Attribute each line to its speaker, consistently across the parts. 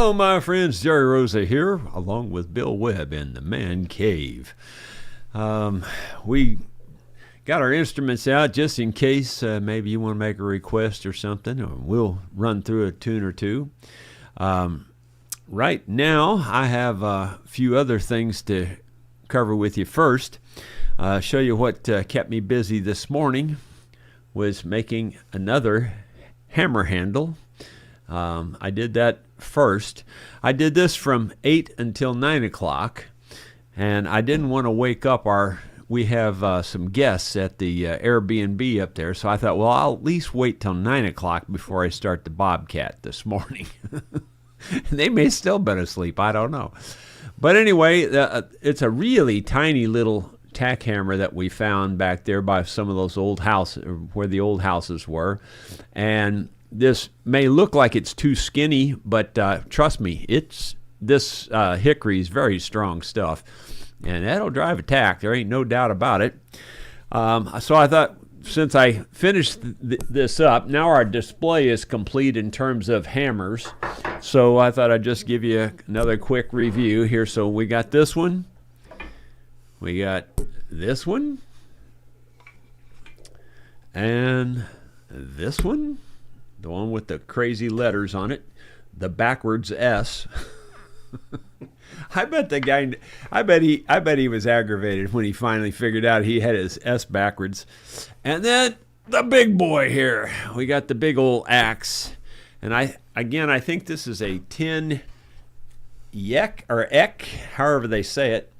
Speaker 1: Hello, my friends. Jerry Rosa here, along with Bill Webb in the Man Cave. We got our instruments out just in case maybe you want to make a request or something, or we'll run through a tune or two. Right now, I have a few other things to cover with you first. Show you what kept me busy this morning was making another hammer handle. I did that first. I did this from 8 until 9 o'clock, and I didn't want to wake up we have some guests at the Airbnb up there, so I thought, well, I'll at least wait till 9 o'clock before I start the Bobcat this morning. They may still been asleep, I don't know. But anyway, it's a really tiny little tack hammer that we found back there by some of those old houses, where the old houses were, and this may look like it's too skinny, but trust me, this hickory is very strong stuff, and that'll drive a tack. There ain't no doubt about it. So I thought, since I finished this up, now our display is complete in terms of hammers. So I thought I'd just give you another quick review here. So we got this one, we got this one, and this one. The one with the crazy letters on it, the backwards S. I bet he was aggravated when he finally figured out he had his S backwards. And then the big boy here. We got the big old axe. And I think this is a tin yek or ek, however they say it.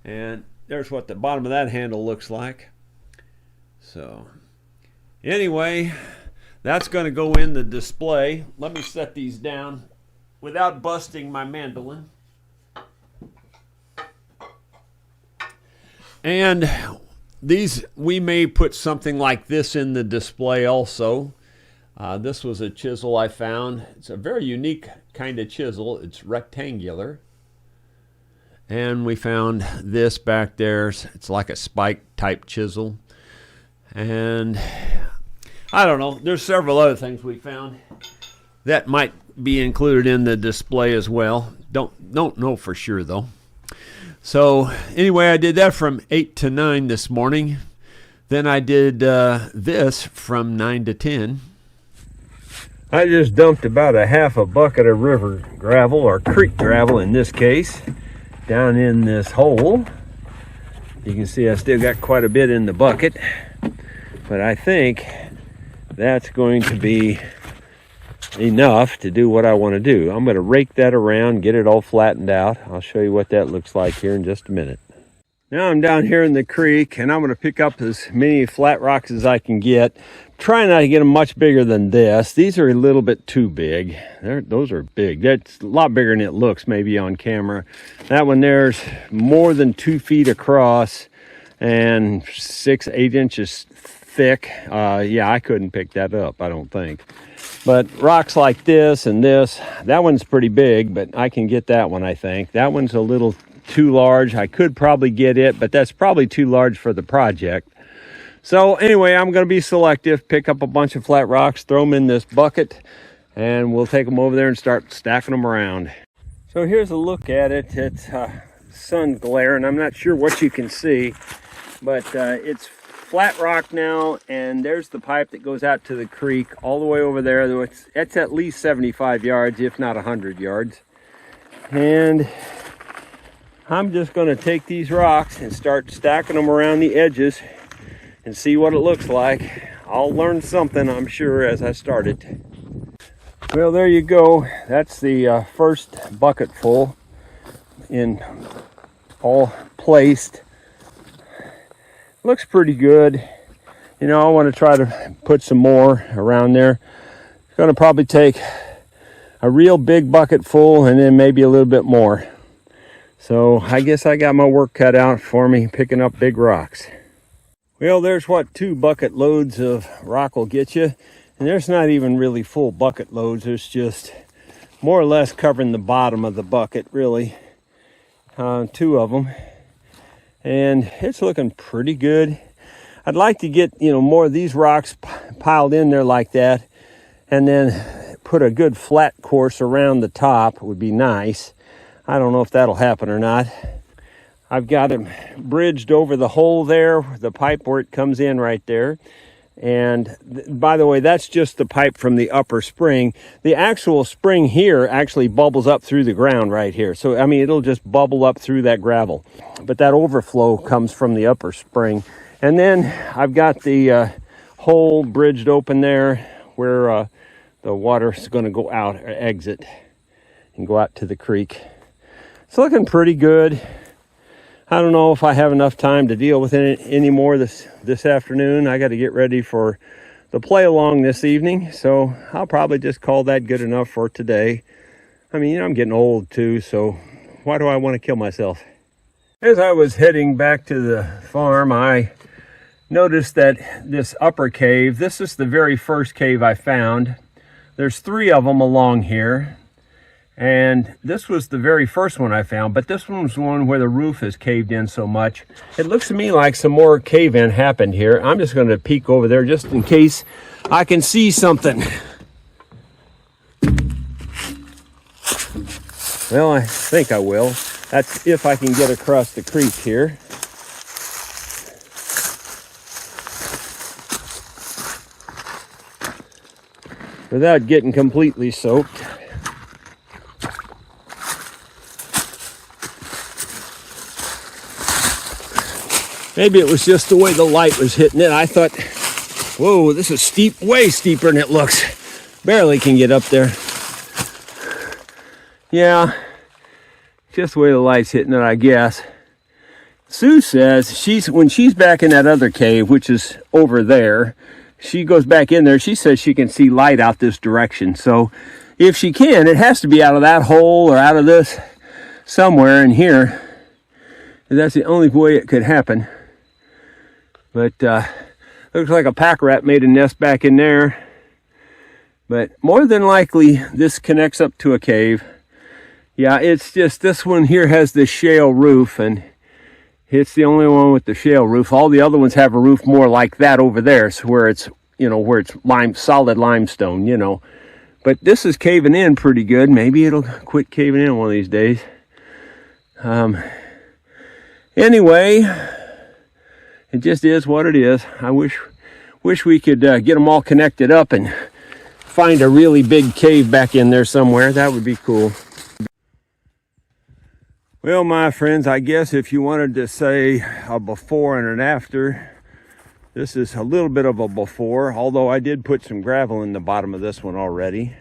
Speaker 1: And there's what the bottom of that handle looks like. So anyway, that's going to go in the display. Let me set these down without busting my mandolin. And these, we may put something like this in the display also. This was a chisel I found. It's a very unique kind of chisel. It's rectangular. And we found this back there. It's like a spike type chisel. And I don't know. There's several other things we found that might be included in the display as well. Don't know for sure though. So anyway, I did that from 8 to 9 this morning. Then I did this from 9 to 10. I just dumped about a half a bucket of river gravel, or creek gravel in this case, down in this hole. You can see I still got quite a bit in the bucket, but I think that's going to be enough to do what I want to do. I'm going to rake that around, get it all flattened out. I'll show you what that looks like here in just a minute. Now I'm down here in the creek, and I'm going to pick up as many flat rocks as I can get. Try not to get them much bigger than this. These are a little bit too big. Those are big. That's a lot bigger than it looks maybe on camera. That one there's more than 2 feet across and 6-8 inches thick. Yeah, I couldn't pick that up, I don't think. But rocks like this and this, that one's pretty big, but I can get that one, I think. That one's a little too large. I could probably get it, but that's probably too large for the project. So anyway, I'm going to be selective, pick up a bunch of flat rocks, throw them in this bucket, and we'll take them over there and start stacking them around. So here's a look at it. It's sun glare, and I'm not sure what you can see, but it's flat rock now, and there's the pipe that goes out to the creek all the way over there. It's at least 75 yards, if not 100 yards. And I'm just going to take these rocks and start stacking them around the edges and see what it looks like. I'll learn something, I'm sure, as I start it. Well, there you go. That's the first bucket full in all placed. Looks pretty good. You know, I want to try to put some more around there. It's going to probably take a real big bucket full and then maybe a little bit more. So I guess I got my work cut out for me picking up big rocks. Well, there's what 2 bucket loads of rock will get you. And there's not even really full bucket loads. There's just more or less covering the bottom of the bucket, really. 2 of them. And it's looking pretty good. I'd like to get, more of these rocks piled in there like that. And then
Speaker 2: put a good flat course around the top would be nice. I don't know if that'll happen or not. I've got it bridged over the hole there, the pipe where it comes in right there. And by the way, that's just the pipe from the upper spring. The actual spring here actually bubbles up through the ground right here. So, I mean, it'll just bubble up through that gravel. But that overflow comes from the upper spring. And then I've got the hole bridged open there where the water is going to go out, or exit, and go out to the creek. It's looking pretty good. I don't know if I have enough time to deal with it anymore this afternoon. I got to get ready for the play along this evening, so I'll probably just call that good enough for today. I mean, I'm getting old too, so why do I want to kill myself? As I was heading back to the farm, I noticed that this upper cave, this is the very first cave I found. There's 3 of them along here. And this was the very first one I found, but this one was one where the roof is caved in so much. It looks to me like some more cave-in happened here. I'm just going to peek over there just in case I can see something. Well, I think I will. That's if I can get across the creek here. Without getting completely soaked. Maybe it was just the way the light was hitting it. I thought, whoa, this is steep, way steeper than it looks. Barely can get up there. Yeah, just the way the light's hitting it, I guess. Sue says when she's back in that other cave, which is over there, she goes back in there, she says she can see light out this direction. So if she can, it has to be out of that hole or out of this somewhere in here. That's the only way it could happen. But looks like a pack rat made a nest back in there. But more than likely, this connects up to a cave. Yeah, it's just this one here has this shale roof, and it's the only one with the shale roof. All the other ones have a roof more like that over there, so where it's solid limestone, But this is caving in pretty good. Maybe it'll quit caving in one of these days. Anyway, it just is what it is. I wish we could get them all connected up and find a really big cave back in there somewhere. That would be cool. Well, my friends, I guess if you wanted to say a before and an after, this is a little bit of a before, although I did put some gravel in the bottom of this one already.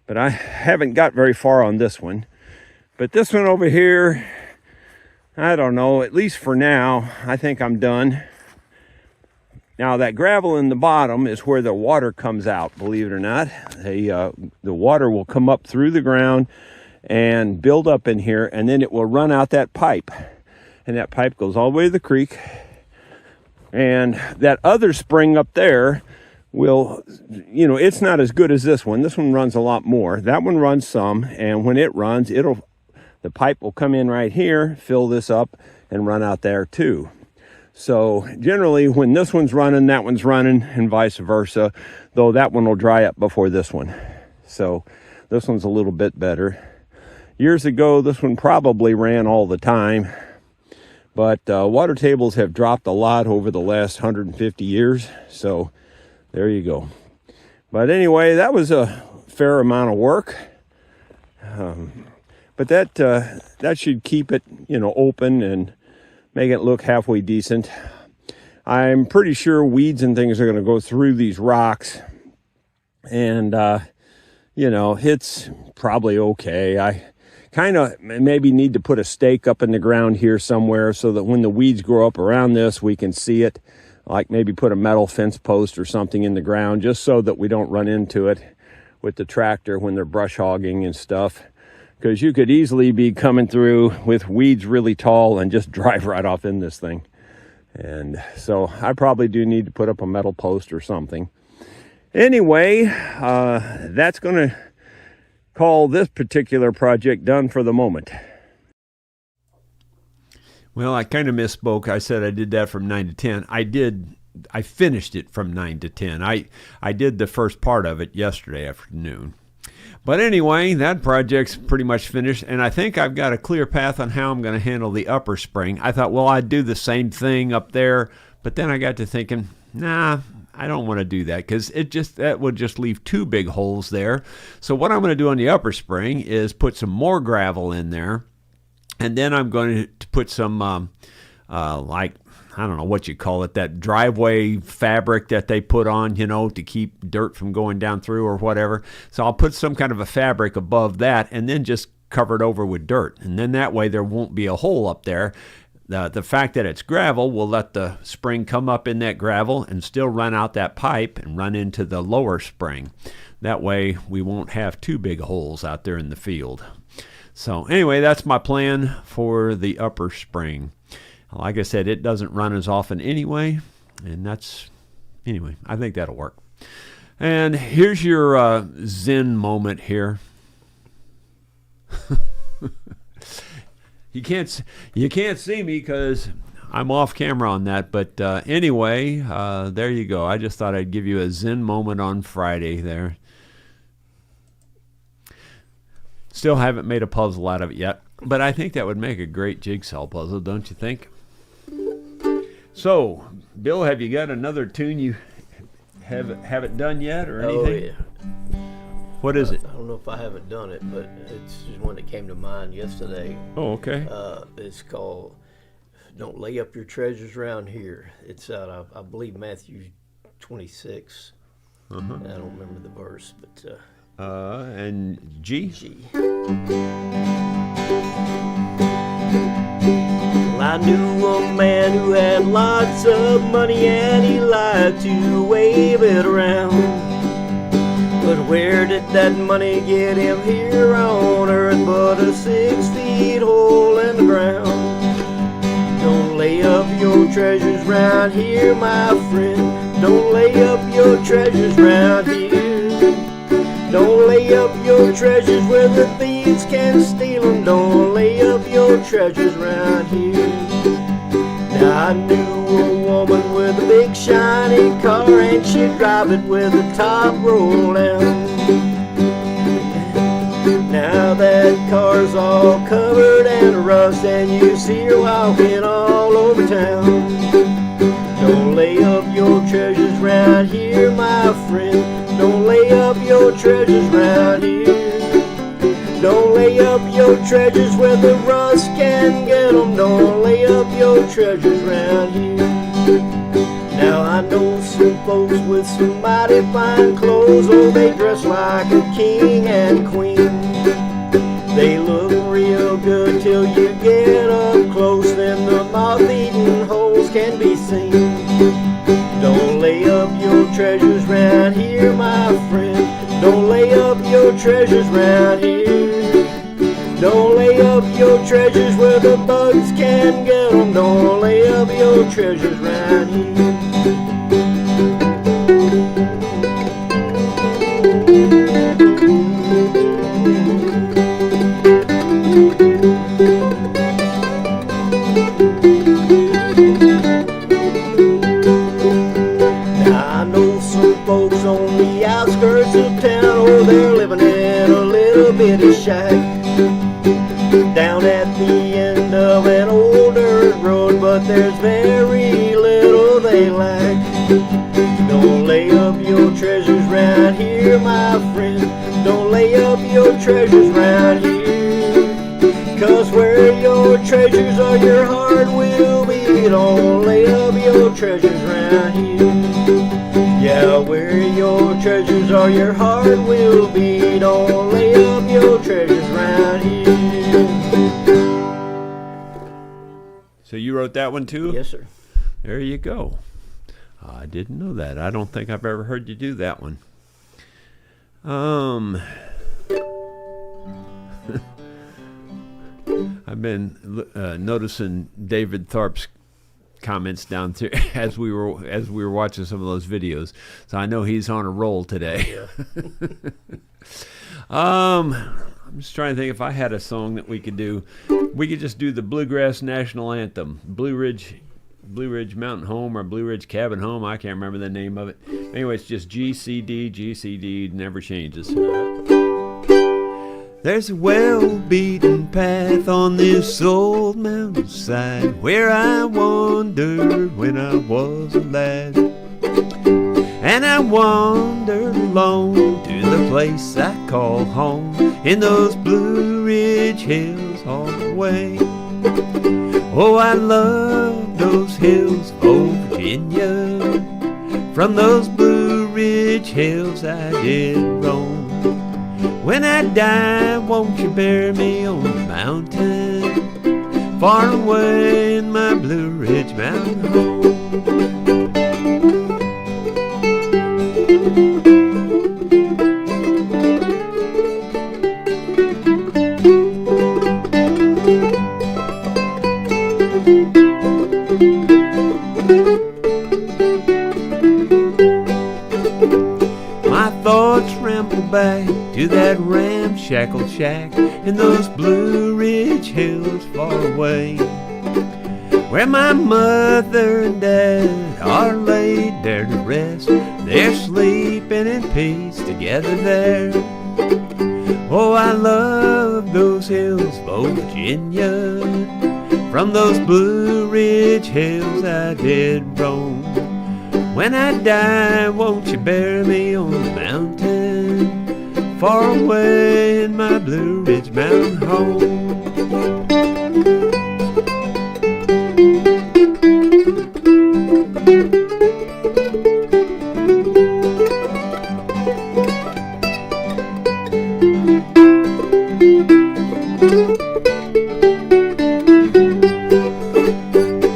Speaker 2: But I haven't got very far on this one. But this one over here, I don't know, at least for now, I think I'm done. Now that gravel in the bottom is where the water comes out, believe it or not. The water will come up through the ground and build up in here, and then it will run out that pipe. And that pipe goes all the way to the creek. And that other spring up there will, it's not as good as this one. This one runs a lot more. That one runs some, and when it runs, the pipe will come in right here, fill this up, and run out there too. So generally, when this one's running, that one's running, and vice versa, though that one will dry up before this one. So this one's a little bit better. Years ago, this one probably ran all the time, but water tables have dropped a lot over the last 150 years, so there you go. But anyway, that was a fair amount of work. But that should keep it, open and make it look halfway decent. I'm pretty sure weeds and things are going to go through these rocks. And, it's probably okay. I kind of maybe need to put a stake up in the ground here somewhere so that when the weeds grow up around this, we can see it. Like maybe put a metal fence post or something in the ground just so that we don't run into it with the tractor when they're brush hogging and stuff. Because you could easily be coming through with weeds really tall and just drive right off in this thing. And so I probably do need to put up a metal post or something. Anyway, that's going to call this particular project done for the moment.
Speaker 1: Well, I kind of misspoke. I said I did that from 9 to 10. I finished it from 9 to 10. I did the first part of it yesterday afternoon. But anyway, that project's pretty much finished, and I think I've got a clear path on how I'm going to handle the upper spring. I thought, well, I'd do the same thing up there, but then I got to thinking, nah, I don't want to do that because that would just leave two big holes there. So what I'm going to do on the upper spring is put some more gravel in there, and then I'm going to put some like, I don't know what you call it, that driveway fabric that they put on, to keep dirt from going down through or whatever. So I'll put some kind of a fabric above that and then just cover it over with dirt. And then that way there won't be a hole up there. The fact that it's gravel will let the spring come up in that gravel and still run out that pipe and run into the lower spring. That way we won't have two big holes out there in the field. So anyway, that's my plan for the upper spring. Like I said, it doesn't run as often anyway, and anyway, I think that'll work. And here's your Zen moment here. You can't see me because I'm off camera on that, but anyway, there you go. I just thought I'd give you a Zen moment on Friday there. Still haven't made a puzzle out of it yet, but I think that would make a great jigsaw puzzle, don't you think? So, Bill, have you got another tune you have it done yet or anything?
Speaker 3: Oh, yeah.
Speaker 1: What is it?
Speaker 3: I don't know if I haven't done it, but it's just one that came to mind yesterday.
Speaker 1: Oh, okay.
Speaker 3: It's called "Don't Lay Up Your Treasures Around Here." It's out of, I believe, Matthew 26. I don't remember the verse, but
Speaker 1: and G?
Speaker 3: G. Well, I knew a man who had lots of money and he liked to wave it around. But where did that money get him here on earth but a 6 feet hole in the ground? Don't lay up your treasures round here, my friend. Don't lay up your treasures round here. Don't lay up your treasures where the thieves can steal them. Don't lay up your treasures round here. Now I knew a woman with a big shiny car and she'd drive it with the top rolled down. Now that car's all covered in rust and you see her walking all over town. Don't lay up your treasures round here, my friend. Don't lay up your treasures round here. Don't lay up your treasures where the rust can get them. Don't lay up your treasures round here. Now I know some folks with some mighty fine clothes. Oh, they dress like a king and queen. They look real good till you get up close. Then the moth-eaten holes can be seen. Don't lay up your treasures round here, my friend. Don't lay up your treasures round here. Don't lay up your treasures where the bugs can get them. Don't lay up your treasures round here. Now I know some folks on the outskirts of town. Oh, they're living in a little bitty shack down at the end of an old dirt road, but there's very little they lack. Don't lay up your treasures round here, my friend. Don't lay up your treasures round here. 'Cause where your treasures are, your heart will be. Don't lay up your treasures round here. Yeah, where your treasures are, your heart will be. Don't lay up your treasures round here.
Speaker 1: So you wrote that one too?
Speaker 3: Yes, sir.
Speaker 1: There you go. I didn't know that. I don't think I've ever heard you do that one. I've been noticing David Tharp's comments down through as we were watching some of those videos, so I know he's on a roll today.
Speaker 3: Yeah.
Speaker 1: I'm just trying to think if I had a song that we could do. We could just do the Bluegrass National Anthem, Blue Ridge Mountain Home or Blue Ridge Cabin Home. I can't remember the name of it. Anyway, it's just G, C, D, G, C, D. Never changes.
Speaker 2: There's a well-beaten path on this old mountainside where I wandered when I was a lad. And I wandered alone to the place I call home in those Blue Ridge Hills all the way. Oh, I love those hills, oh Virginia. From those Blue Ridge Hills I did roam. When I die, won't you bury me on the mountain, far away in my Blue Ridge Mountain home? My thoughts ramble back to that ramshackle shack in those Blue Ridge Hills far away, where my mother and dad are laid there to rest. They're sleeping in peace together there. Oh, I love those hills, oh Virginia. From those Blue Ridge Hills I did roam. When I die, won't you bury me on the mountain, far away in my Blue Ridge Mountain home?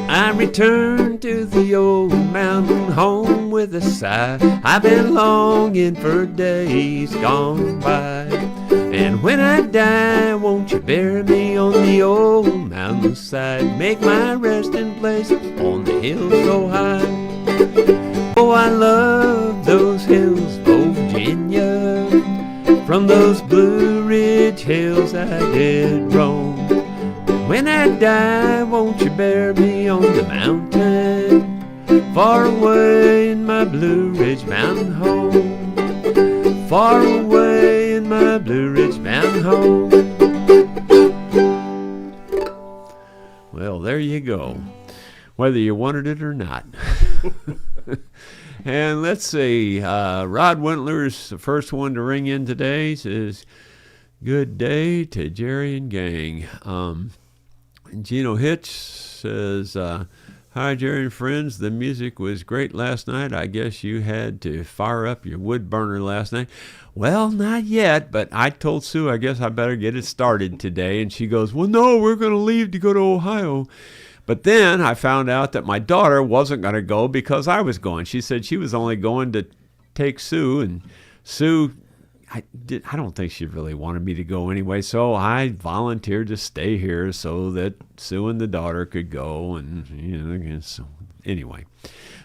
Speaker 2: I return to the old mountain home with a sigh. I've been longing for days gone by. And when I die, won't you bury me on the old mountainside? Make my resting place on the hill so high. Oh, I love those hills, oh Virginia. From those Blue Ridge Hills I did roam. When I die, won't you bury me on the mountain, far away in my Blue Ridge Mountain home, far away in my Blue Ridge Mountain home. Well, there you go, whether you wanted it or not. And let's see, Rod Wentler's the first one to ring in today. Says, good day to Jerry and gang. Gino Hitch says, hi, Jerry and friends. The music was great last night. I guess you had to fire up your wood burner last night. Well, not yet, but I told Sue I guess I better get it started today. And she goes, well, no, we're going to leave to go to Ohio. But then I found out that my daughter wasn't going to go because I was going. She said she was only going to take Sue, and Sue, I don't think she really wanted me to go anyway, so I volunteered to stay here so that Sue and the daughter could go. And so anyway,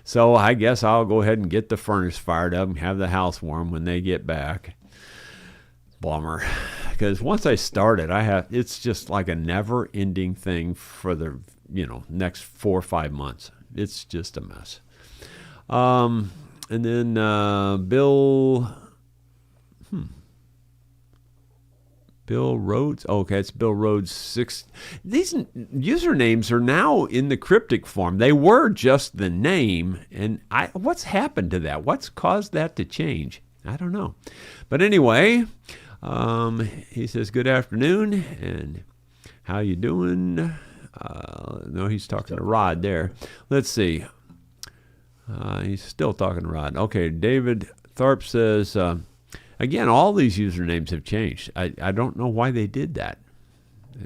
Speaker 2: so I guess I'll go ahead and get the furnace fired up and have the house warm when they get back. Bummer, because once I start it, it's just like a never-ending thing for the next 4 or 5 months. It's just a mess. And then Bill Rhodes. Okay, it's Bill Rhodes 6. These usernames are now in the cryptic form. They were just the name, and what's happened to that? What's caused that to change? I don't know. But anyway, he says, good afternoon, and how you doing? No, he's talking to Rod there. Let's see. He's still talking to Rod. Okay, David Tharp says, again, all these usernames have changed. I don't know why they did that.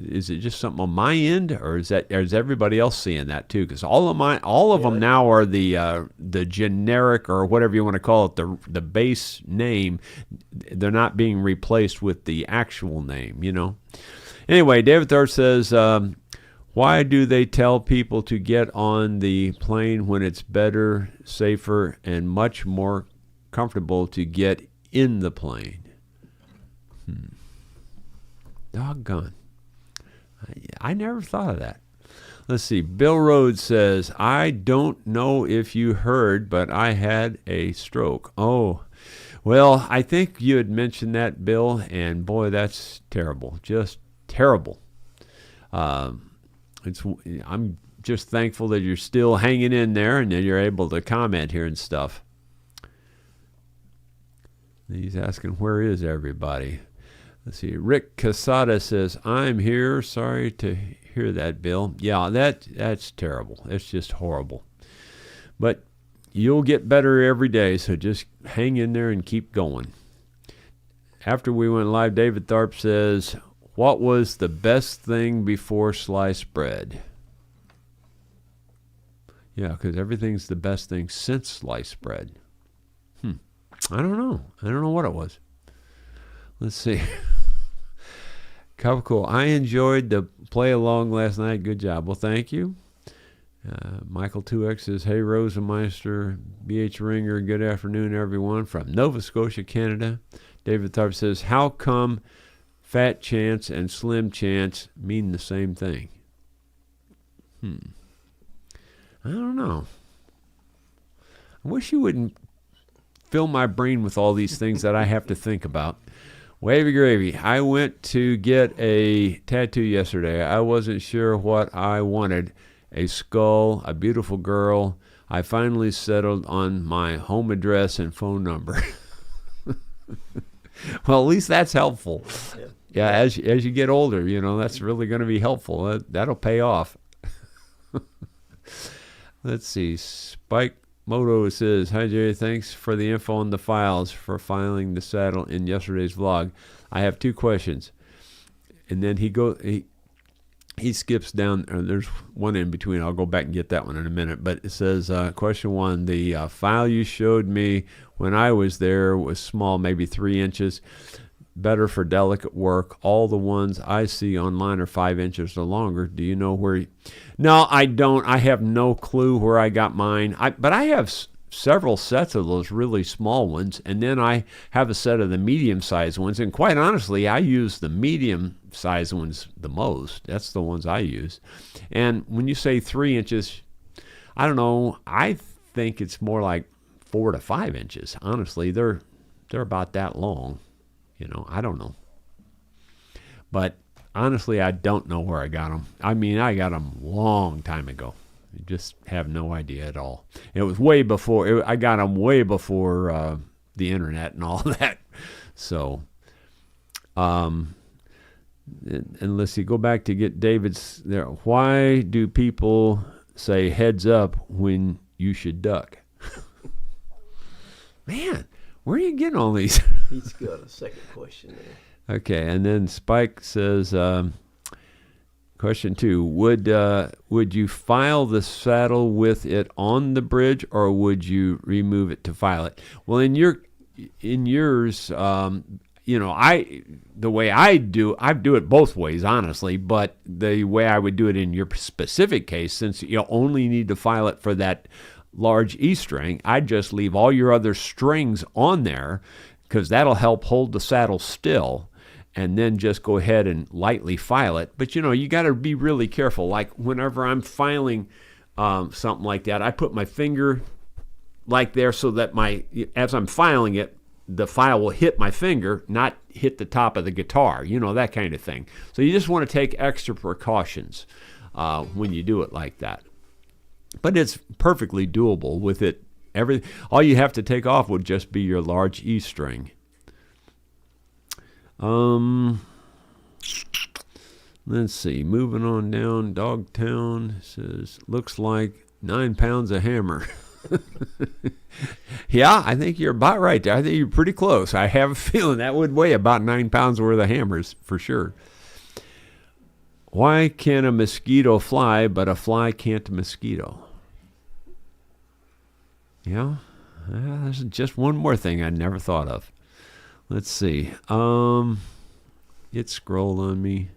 Speaker 2: Is it just something on my end, or is everybody else seeing that too? Because all of them now are the generic, or whatever you want to call it, the base name. They're not being replaced with the actual name. Anyway, David Tharp says, why do they tell people to get on the plane when it's better, safer, and much more comfortable to get in the plane? Doggone. I never thought of that. Let's see. Bill Rhodes says, I don't know if you heard, but I had a stroke. Oh,
Speaker 1: Well, I think you had mentioned that, Bill, and boy, that's terrible. Just terrible. I'm just thankful that you're still hanging in there and that you're able to comment here and stuff. He's asking, where is everybody? Let's see. Rick Casada says, I'm here. Sorry to hear that, Bill. Yeah, that's terrible. It's just horrible. But you'll get better every day, so just hang in there and keep going. After we went live, David Tharp says, what was the best thing before sliced bread? Yeah, because everything's the best thing since sliced bread. I don't know. I don't know what it was. Let's see. Cool. I enjoyed the play along last night. Good job. Well, thank you. Michael 2X says, hey, Rosenmeister, BH Ringer, good afternoon, everyone, from Nova Scotia, Canada. David Tharp says, how come fat chance and slim chance mean the same thing? I don't know. I wish you wouldn't fill my brain with all these things that I have to think about. Wavy gravy. I went to get a tattoo yesterday. I wasn't sure what I wanted. A skull, a beautiful girl. I finally settled on my home address and phone number. Well, at least that's helpful. Yeah, as you get older, that's really going to be helpful. That'll pay off. Let's see. Spike Moto says, hi, Jerry. Thanks for the info on the files for filing the saddle in yesterday's vlog. I have 2 questions. And then he skips down. There's one in between. I'll go back and get that one in a minute. But it says, question 1, the file you showed me when I was there was small, maybe 3 inches. Better for delicate work. All the ones I see online are 5 inches or longer. Do you know where? No, I don't. I have no clue where I got mine. But I have several sets of those really small ones, and then I have a set of the medium-sized ones. And quite honestly, I use the medium-sized ones the most. That's the ones I use. And when you say 3 inches, I don't know. I think it's more like 4 to 5 inches. Honestly, they're about that long. I don't know. But honestly, I don't know where I got them. I mean, I got them a long time ago. I just have no idea at all. It was way before. I got them way before the internet and all that. So, and let's see. Go back to get David's there. Why do people say heads up when you should duck? Man, where are you getting all these?
Speaker 3: He's got a second question there.
Speaker 1: Okay, and then Spike says, question 2, would you file the saddle with it on the bridge, or would you remove it to file it? Well, in yours, the way I do it both ways, honestly, but the way I would do it in your specific case, since you only need to file it for that large E string, I'd just leave all your other strings on there, because that'll help hold the saddle still, and then just go ahead and lightly file it. But you got to be really careful. Like whenever I'm filing something like that, I put my finger like there so that as I'm filing it, the file will hit my finger, not hit the top of the guitar, that kind of thing. So you just want to take extra precautions when you do it like that. But it's perfectly doable with it. All you have to take off would just be your large E string. Let's see. Moving on down. Dogtown says, looks like 9 pounds of hammer. Yeah, I think you're about right there. I think you're pretty close. I have a feeling that would weigh about 9 pounds worth of hammers for sure. Why can a mosquito fly, but a fly can't mosquito? Yeah, there's just one more thing I never thought of. Let's see. It scrolled on me.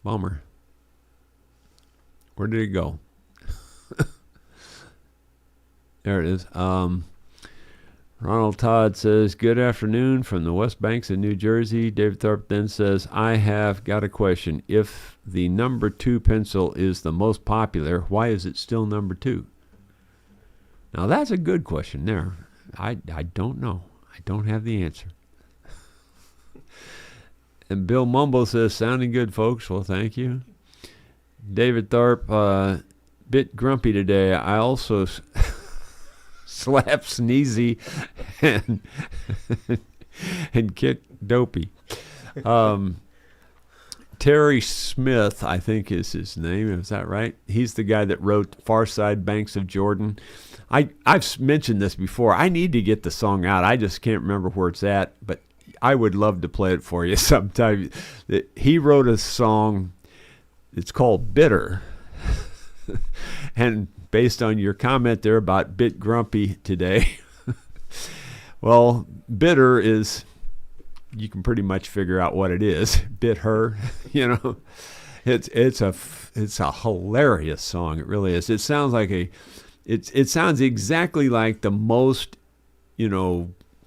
Speaker 1: Bummer. Where did it go? There it is. Ronald Todd says, good afternoon from the West Banks of New Jersey. David Tharp then says, I have got a question. If the number 2 pencil is the most popular, why is it still number 2? Now, that's a good question there. I don't know. I don't have the answer. And Bill Mumble says, sounding good, folks. Well, thank you. David Tharp, bit grumpy today. I also slap Sneezy and and kick Dopey. Terry Smith, I think is his name. Is that right? He's the guy that wrote Far Side Banks of Jordan. I've mentioned this before. I need to get the song out. I just can't remember where it's at, but I would love to play it for you sometime. He wrote a song. It's called Bitter. And based on your comment there about bit grumpy today, well, bitter is, you can pretty much figure out what it is. Bit her, It's a hilarious song. It really is. It sounds like it sounds exactly like the most,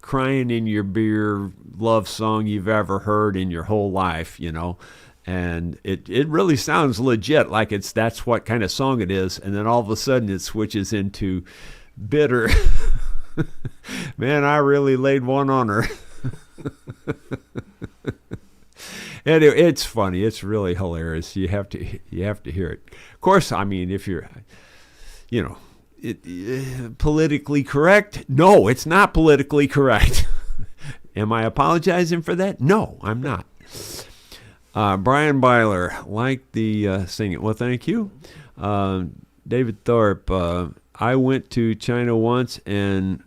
Speaker 1: crying in your beer love song you've ever heard in your whole life, And it really sounds legit, like that's what kind of song it is. And then all of a sudden it switches into bitter. Man, I really laid one on her. Anyway, it's funny. It's really hilarious. You have to hear it. Of course, I mean, if you're, politically correct? No, it's not politically correct. Am I apologizing for that? No, I'm not. Brian Byler, like the singing. Well, thank you. David Thorpe, I went to China once, and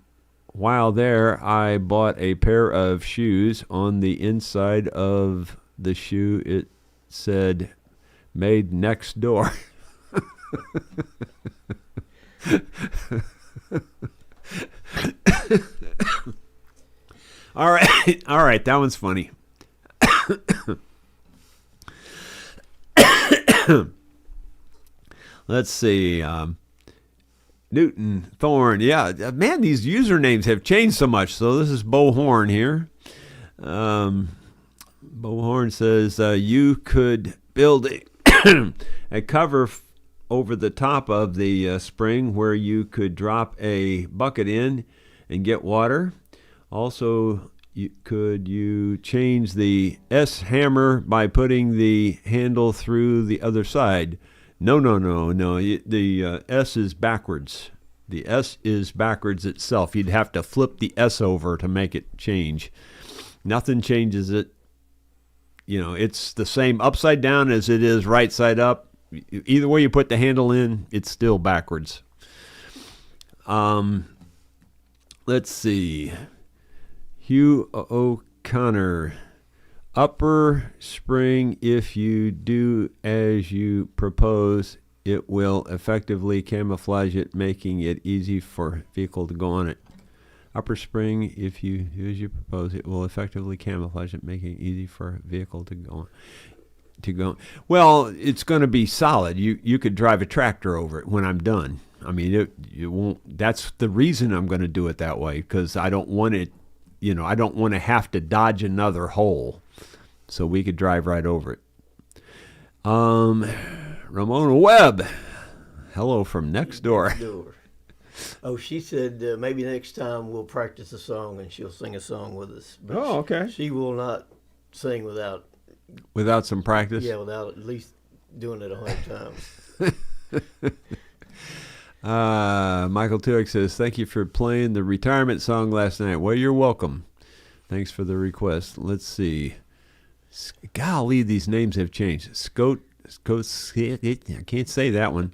Speaker 1: while there, I bought a pair of shoes. On the inside of the shoe, it said, made next door. All right, that one's funny. Let's see. Newton Thorne. Yeah, man, these usernames have changed so much. So this is Bo Horn here. Bo Horn says, you could build a cover over the top of the spring where you could drop a bucket in and get water. Also, could you change the S hammer by putting the handle through the other side? No. The S is backwards. The S is backwards itself. You'd have to flip the S over to make it change. Nothing changes it. It's the same upside down as it is right side up. Either way you put the handle in, it's still backwards. Let's see. Hugh O'Connor. Upper spring, if you do as you propose, it will effectively camouflage it, making it easy for vehicle to go on it. Upper spring, if you do as you propose, it will effectively camouflage it, making it easy for a vehicle to go on. Well, it's going to be solid. You could drive a tractor over it when I'm done. I mean, it won't. That's the reason I'm going to do it that way, because I don't want it. I don't want to have to dodge another hole. So we could drive right over it. Ramona Webb. Hello from next door.
Speaker 3: Oh, she said maybe next time we'll practice a song and she'll sing a song with us. But
Speaker 1: okay.
Speaker 3: She will not sing without
Speaker 1: some practice?
Speaker 3: Yeah, without at least doing it 100 times.
Speaker 1: Michael Tuick says, thank you for playing the retirement song last night. Well, you're welcome. Thanks for the request. Let's see. Golly, these names have changed. I can't say that one.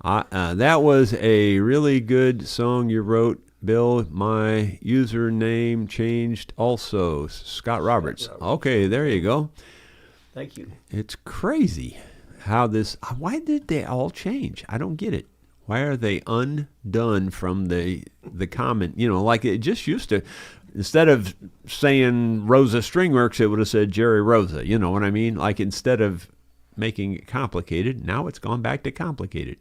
Speaker 1: That was a really good song you wrote, Bill. My username changed also. Scott Roberts. Okay, there you go.
Speaker 3: Thank you.
Speaker 1: It's crazy how why did they all change? I don't get it. Why are they undone from the comment? Like it just used to. Instead of saying Rosa Stringworks, it would have said Jerry Rosa. You know what I mean? Like instead of making it complicated, now it's gone back to complicated.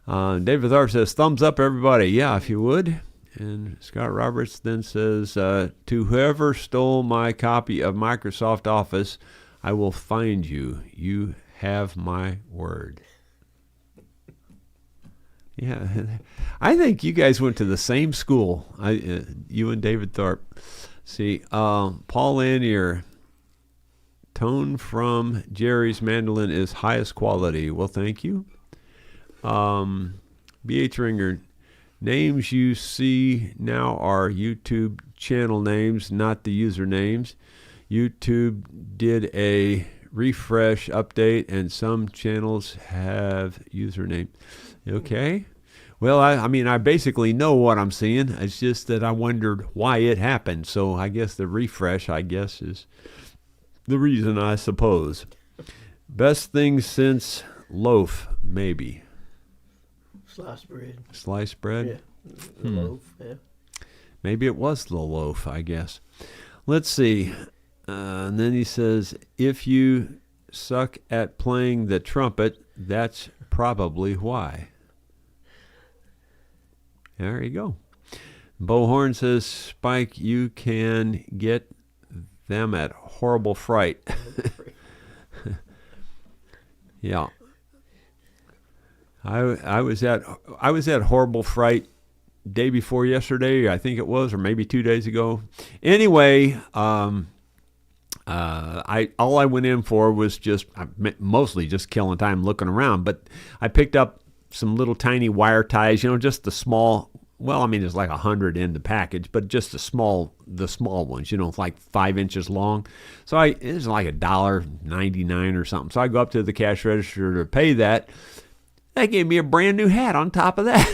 Speaker 1: David Tharp says, thumbs up, everybody. Yeah, if you would. And Scott Roberts then says, to whoever stole my copy of Microsoft Office, I will find you. You have my word. Yeah, I think you guys went to the same school. You and David Thorpe. See, Paul Lanier, tone from Jerry's mandolin is highest quality. Well, thank you. B.H. Ringer, names you see now are YouTube channel names, not the usernames. YouTube did a refresh update, and some channels have username. Okay. Well, I mean, I basically know what I'm seeing. It's just that I wondered why it happened. So I guess the refresh, is the reason, I suppose. Best thing since loaf, maybe.
Speaker 3: Sliced bread.
Speaker 1: Sliced bread?
Speaker 3: Yeah. The loaf, yeah.
Speaker 1: Maybe it was the loaf, I guess. Let's see. And then he says, if you suck at playing the trumpet, that's probably why. There you go. Bo Horn says, Spike, you can get them at Horrible Fright. Yeah. I was at Horrible Fright day before yesterday, I think it was, or maybe 2 days ago. Anyway, all I went in for was mostly just killing time looking around, but I picked up some little tiny wire ties, just the small. Well, I mean, there's like 100 in the package, but just the small ones, like 5 inches long. So it was like $1.99 or something. So I go up to the cash register to pay that. They gave me a brand new hat on top of that.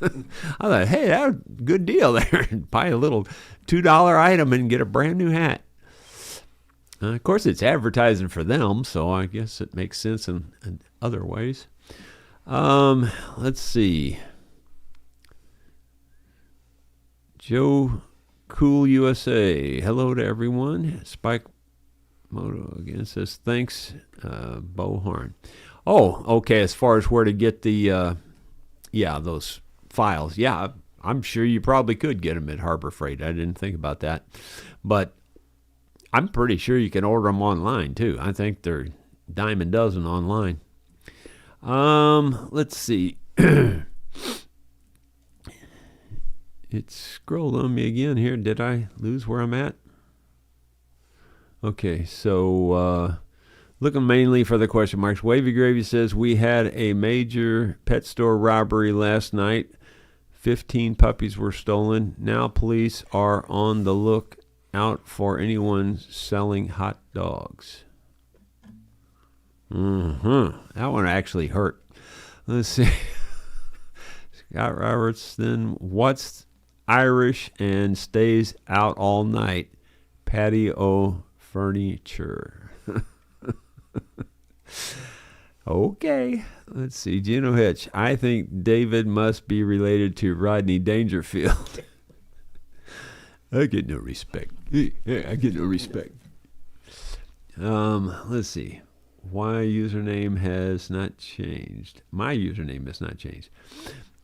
Speaker 1: I thought, hey, that was a good deal there. Buy a little $2 item and get a brand new hat. Of course, it's advertising for them, so I guess it makes sense in other ways. Let's see. Joe Cool USA. Hello to everyone. Spike Moto again says, thanks, Bo Horn. Oh, okay. As far as where to get the, those files. Yeah, I'm sure you probably could get them at Harbor Freight. I didn't think about that. But I'm pretty sure you can order them online, too. I think they're dime a dozen online. Let's see. It scrolled on me again here. Did I lose where I'm at? Okay, so looking mainly for the question marks. Wavy Gravy says, we had a major pet store robbery last night. 15 puppies were stolen. Now police are on the lookout for anyone selling hot dogs. That one actually hurt. Let's see. Scott Robertson, what's Irish and stays out all night? Patio furniture. Okay. Let's see. Gino Hitch. I think David must be related to Rodney Dangerfield. I get no respect. I get no respect. Let's see. Why username has not changed. My username has not changed.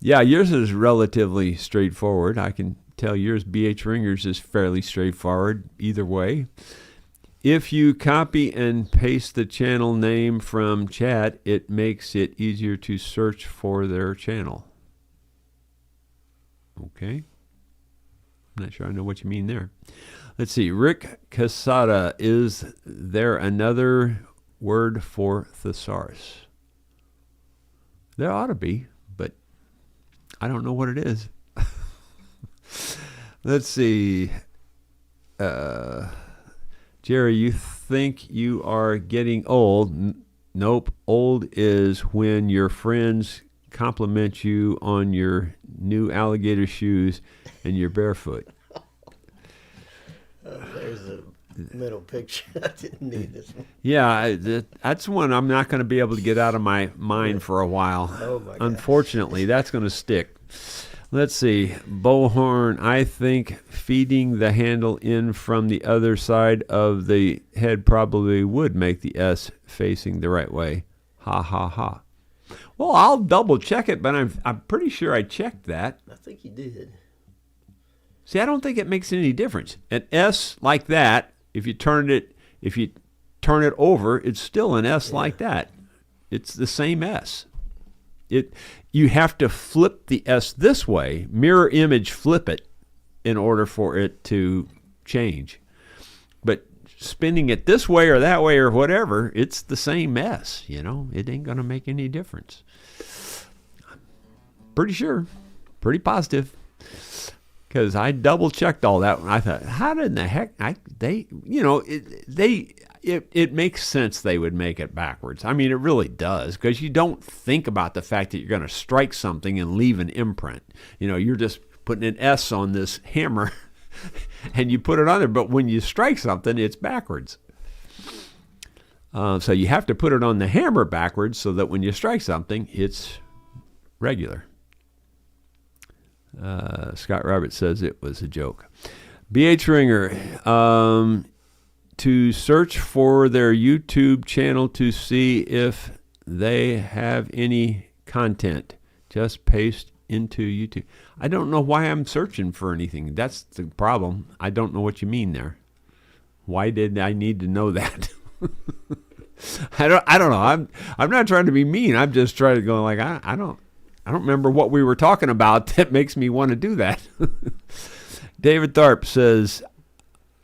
Speaker 1: Yeah, yours is relatively straightforward. I can tell yours, BH Ringers, is fairly straightforward either way. If you copy and paste the channel name from chat, it makes it easier to search for their channel. Okay. I'm not sure I know what you mean there. Let's see. Rick Casada, is there another word for thesaurus? There ought to be, but I don't know what it is. Let's see. Jerry, you think you are getting old. Nope. Old is when your friends compliment you on your new alligator shoes and you're barefoot.
Speaker 3: There's a middle picture. I didn't need this one.
Speaker 1: Yeah, that's one I'm not going to be able to get out of my mind for a while.
Speaker 3: Oh my gosh.
Speaker 1: Unfortunately, that's going to stick. Let's see. Bullhorn, I think feeding the handle in from the other side of the head probably would make the S facing the right way. Ha, ha, ha. Well, I'll double check it, but I'm pretty sure I checked that.
Speaker 3: I think you did.
Speaker 1: See, I don't think it makes any difference. An S like that, if you turn it over, it's still an S like that. It's the same S. you have to flip the S this way, mirror image flip it in order for it to change. But spinning it this way or that way or whatever, it's the same S, you know. It ain't going to make any difference. Pretty sure. Pretty positive. Because I double-checked all that. And I thought, how did the heck... It makes sense they would make it backwards. I mean, it really does. Because you don't think about the fact that you're going to strike something and leave an imprint. You know, you're just putting an S on this hammer and you put it on there. But when you strike something, it's backwards. So you have to put it on the hammer backwards so that when you strike something, it's regular. Scott Roberts says it was a joke. B.H. Ringer, to search for their YouTube channel to see if they have any content. Just paste into YouTube. I don't know why I'm searching for anything. That's the problem. I don't know what you mean there. Why did I need to know that? I don't know. I'm not trying to be mean. I'm just trying to go like I don't remember what we were talking about that makes me want to do that. David Tharp says,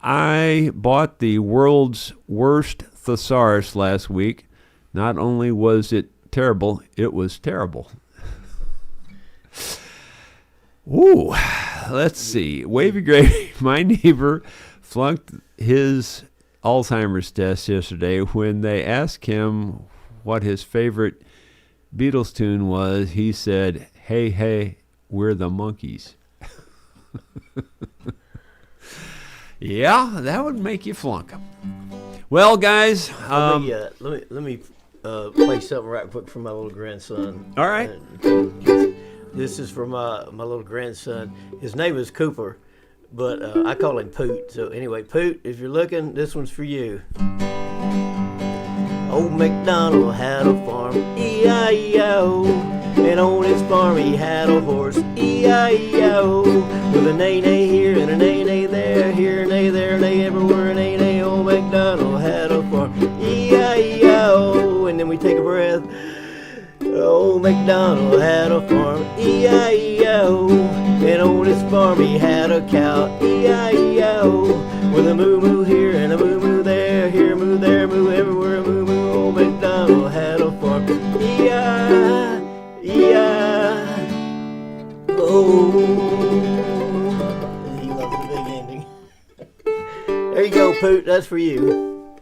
Speaker 1: I bought the world's worst thesaurus last week. Not only was it terrible, it was terrible. Ooh, let's see. Wavy Gravy, my neighbor flunked his Alzheimer's test yesterday when they asked him what his favorite Beatles tune was. He said, "Hey, hey, we're the Monkees." Yeah, that would make you flunk. Well, guys,
Speaker 3: let me play something right quick for my little grandson.
Speaker 1: All right.
Speaker 3: This is for my little grandson. His name is Cooper, but I call him Poot. So anyway, Poot, if you're looking, this one's for you. Old MacDonald had a farm, E-I-E-I-O. And on his farm he had a horse, E-I-E-I-O. With a neigh-neigh here and a neigh-neigh there, here and neigh there, neigh everywhere, neigh-neigh. Old MacDonald had a farm, E-I-E-I-O. And then we take a breath. Old MacDonald had a farm, E-I-E-I-O. And on his farm he had a cow, E-I-E-I-O. With a moo-moo here and a moo-moo there, here, moo, there, moo, everywhere, moo-moo. Old MacDonald had a farm, E-I-E-I-O. He loves the big ending. There you go, Poot, that's for you.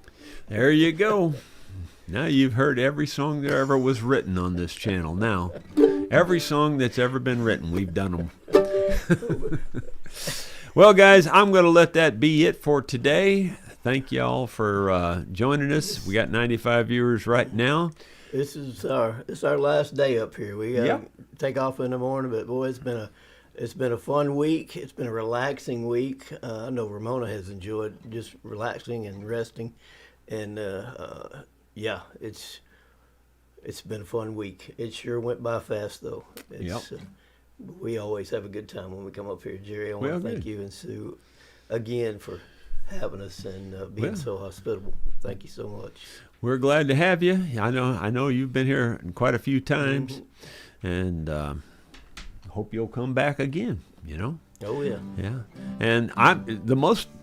Speaker 1: There you go. Now you've heard every song that ever was written on this channel. Now, every song that's ever been written, we've done them. Well, guys, I'm going to let that be it for today. Thank y'all for joining us. We got 95 viewers right now.
Speaker 3: This is our last day up here. We got to take off in the morning, but boy, it's been a fun week. It's been a relaxing week. I know Ramona has enjoyed just relaxing and resting, and yeah, it's been a fun week. It sure went by fast though. We always have a good time when we come up here, Jerry. I want to thank you and Sue again for having us and being so hospitable. Thank you so much.
Speaker 1: We're glad to have you. I know you've been here quite a few times, and hope you'll come back again. You know.
Speaker 3: Oh yeah.
Speaker 1: Yeah. And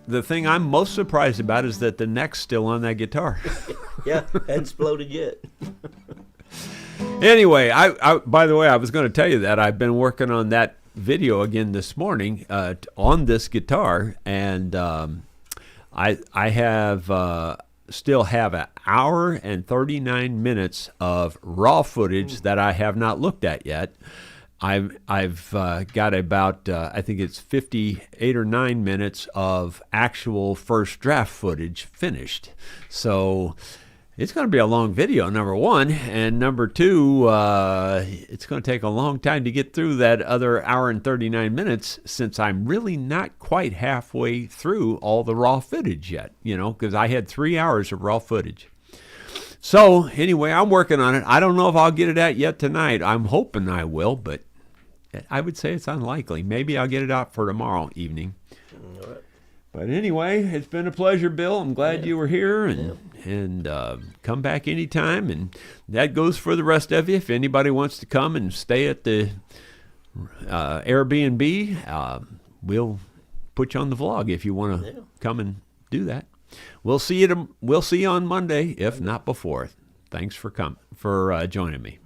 Speaker 1: the thing I'm most surprised about is that the neck's still on that guitar.
Speaker 3: Yeah, hadn't exploded yet.
Speaker 1: Anyway, I by the way, I was going to tell you that I've been working on that video again this morning on this guitar, and I have still have an hour and 39 minutes of raw footage that I have not looked at yet. I've got about I think it's 58 or 9 minutes of actual first draft footage finished. So it's going to be a long video, number one, and number two, it's going to take a long time to get through that other hour and 39 minutes since I'm really not quite halfway through all the raw footage yet, you know, because I had 3 hours of raw footage. So anyway, I'm working on it. I don't know if I'll get it out yet tonight. I'm hoping I will, but I would say it's unlikely. Maybe I'll get it out for tomorrow evening.
Speaker 3: All right.
Speaker 1: But anyway, it's been a pleasure, Bill. I'm glad you were here, and come back anytime. And that goes for the rest of you. If anybody wants to come and stay at the Airbnb, we'll put you on the vlog if you want to come and do that. We'll see you on Monday, if not before. Thanks for joining me.